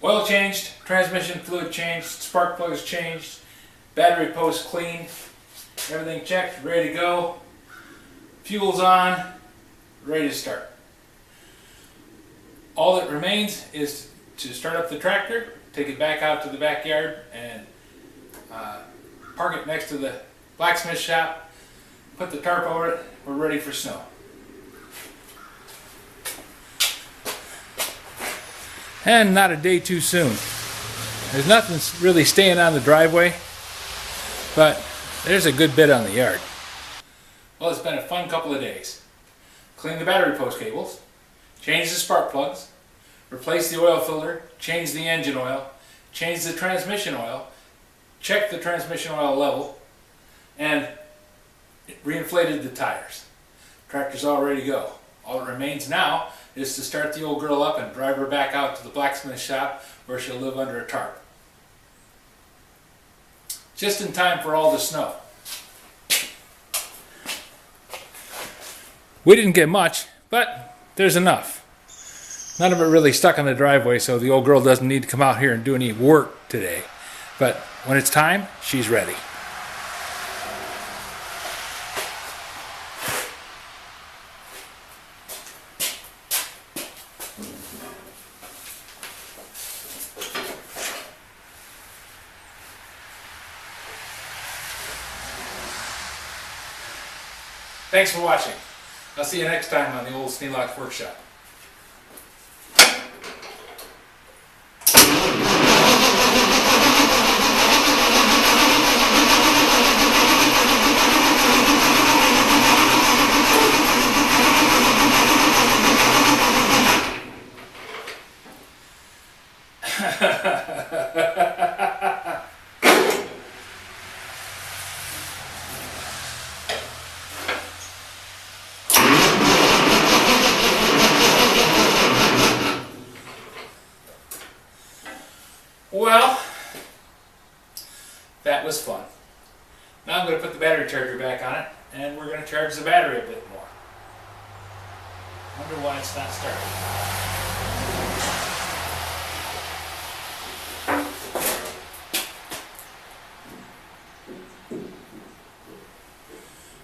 Oil changed, transmission fluid changed, spark plugs changed, battery post cleaned, everything checked, ready to go. Fuel's on, ready to start. All that remains is to start up the tractor, take it back out to the backyard and park it next to the blacksmith shop, put the tarp over it, we're ready for snow. And not a day too soon. There's nothing really staying on the driveway, but there's a good bit on the yard. Well, it's been a fun couple of days. Clean the battery post cables, change the spark plugs, replace the oil filter, change the engine oil, change the transmission oil, check the transmission oil level, and reinflated the tires. Tractor's all ready to go. All that remains now is to start the old girl up and drive her back out to the blacksmith shop where she'll live under a tarp. Just in time for all the snow. We didn't get much, but there's enough. None of it really stuck on the driveway, so the old girl doesn't need to come out here and do any work today. But when it's time, she's ready. Thanks for watching. I'll see you next time on the old Sneelock workshop. Well, that was fun. Now I'm going to put the battery charger back on it, and we're going to charge the battery a bit more. Wonder why it's not starting.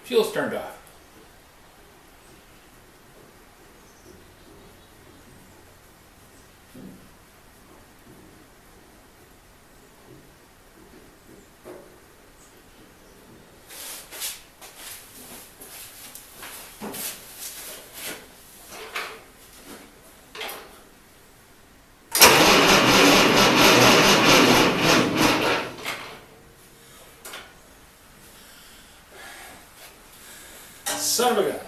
Fuel's turned off. Son of a gun.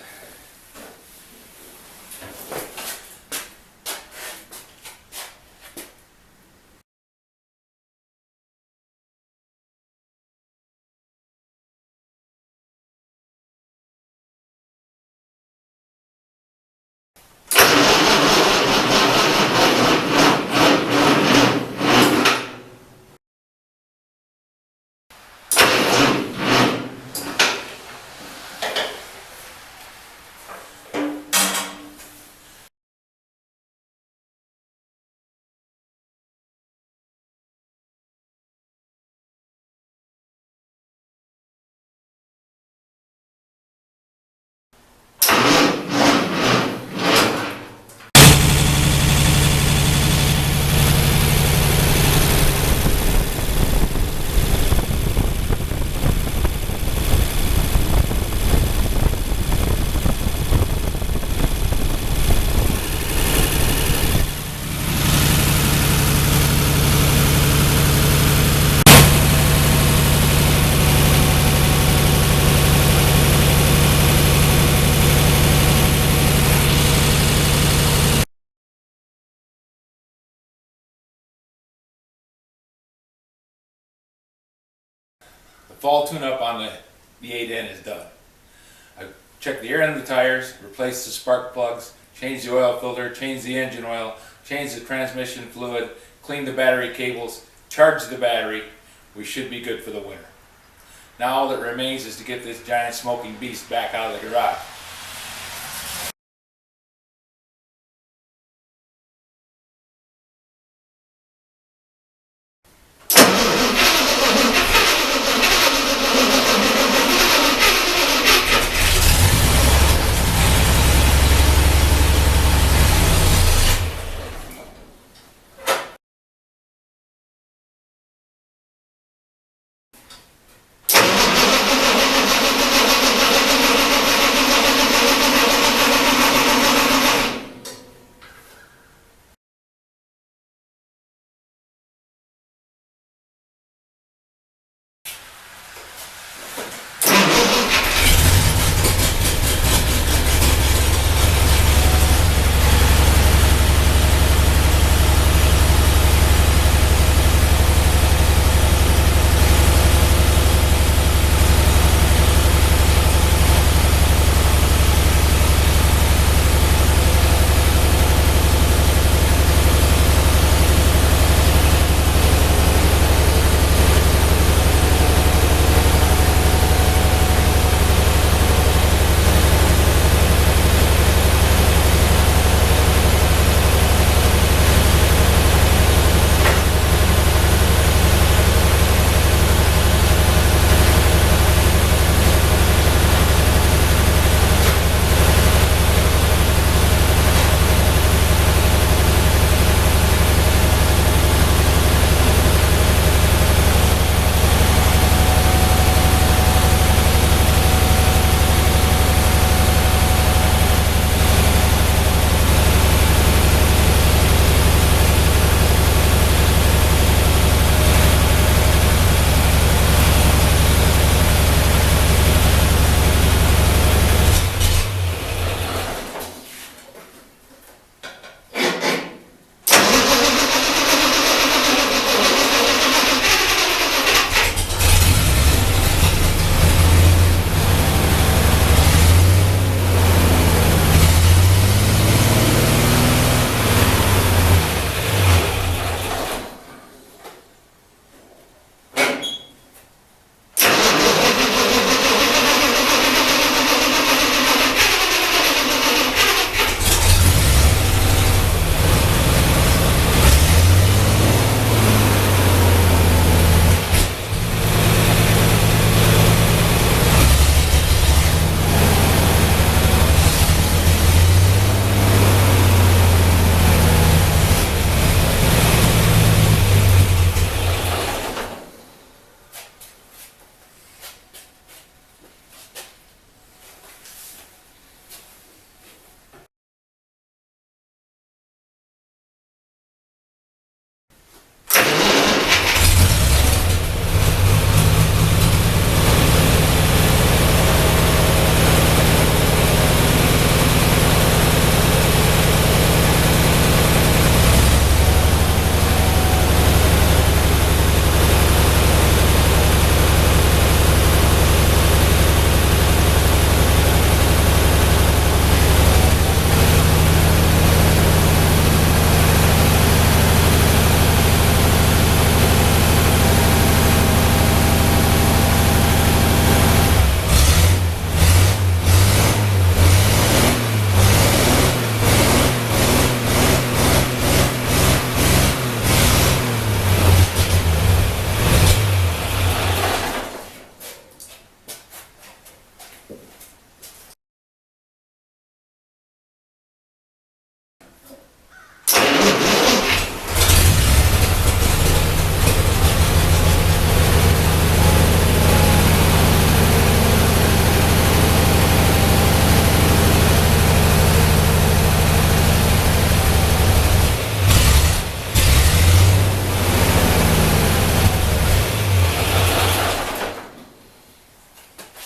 The fall tune-up on the 8N is done. I checked the air in the tires, replaced the spark plugs, changed the oil filter, changed the engine oil, changed the transmission fluid, cleaned the battery cables, charged the battery. We should be good for the winter. Now all that remains is to get this giant smoking beast back out of the garage.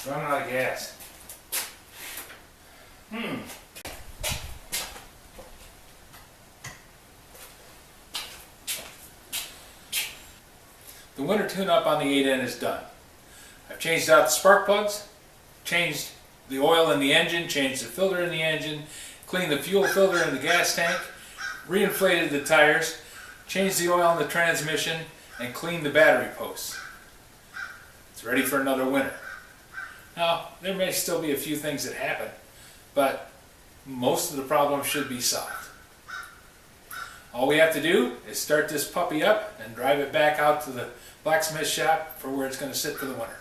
Running out of gas. The winter tune-up on the 8N is done. I've changed out the spark plugs, changed the oil in the engine, changed the filter in the engine, cleaned the fuel filter in the gas tank, reinflated the tires, changed the oil in the transmission, and cleaned the battery posts. It's ready for another winter. Now, there may still be a few things that happen, but most of the problems should be solved. All we have to do is start this puppy up and drive it back out to the blacksmith shop for where it's going to sit for the winter.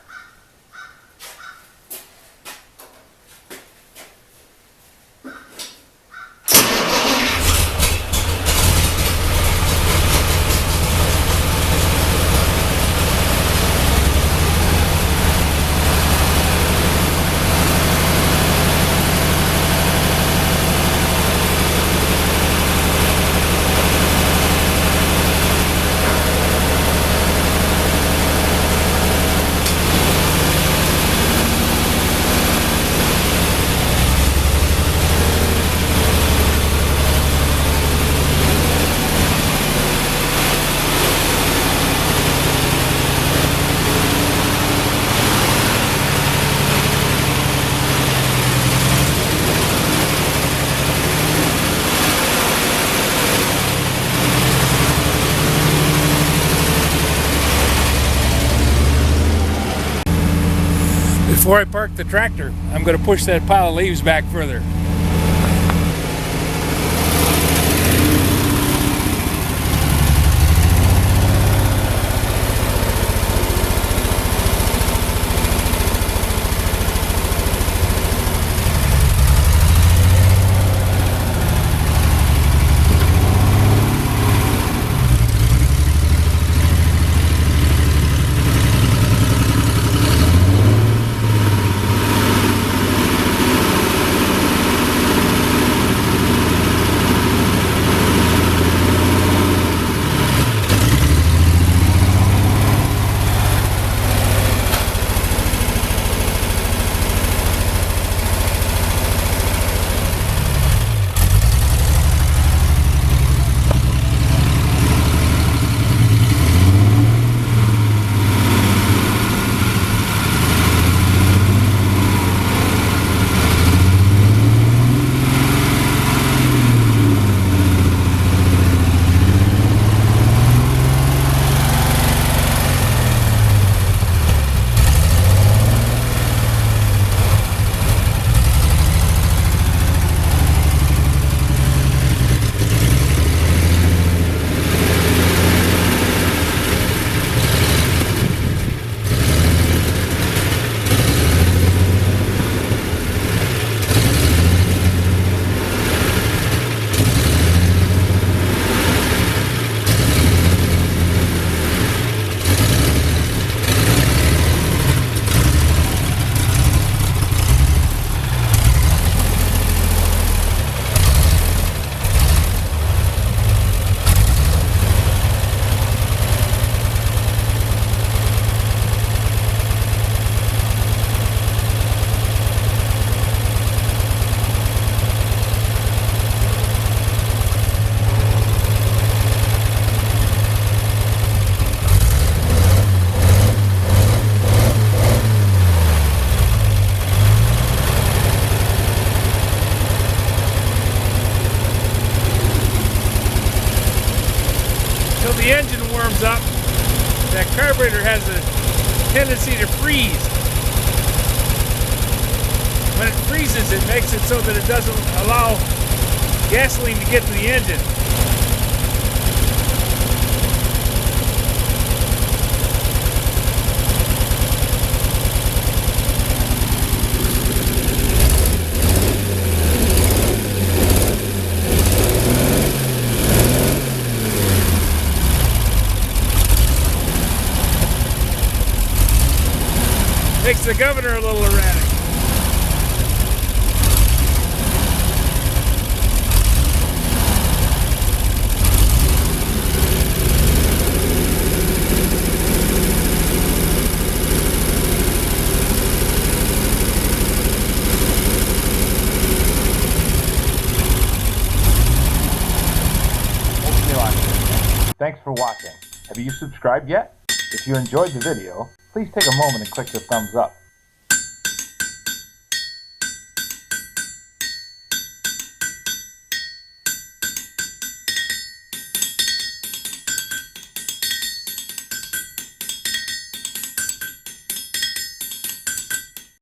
Before I park the tractor, I'm going to push that pile of leaves back further. The engine warms up, that carburetor has a tendency to freeze. When it freezes, it makes it so that it doesn't allow gasoline to get to the engine. Makes the governor a little erratic. watching. Have you subscribed yet? If you enjoyed the video, please take a moment and click the thumbs up.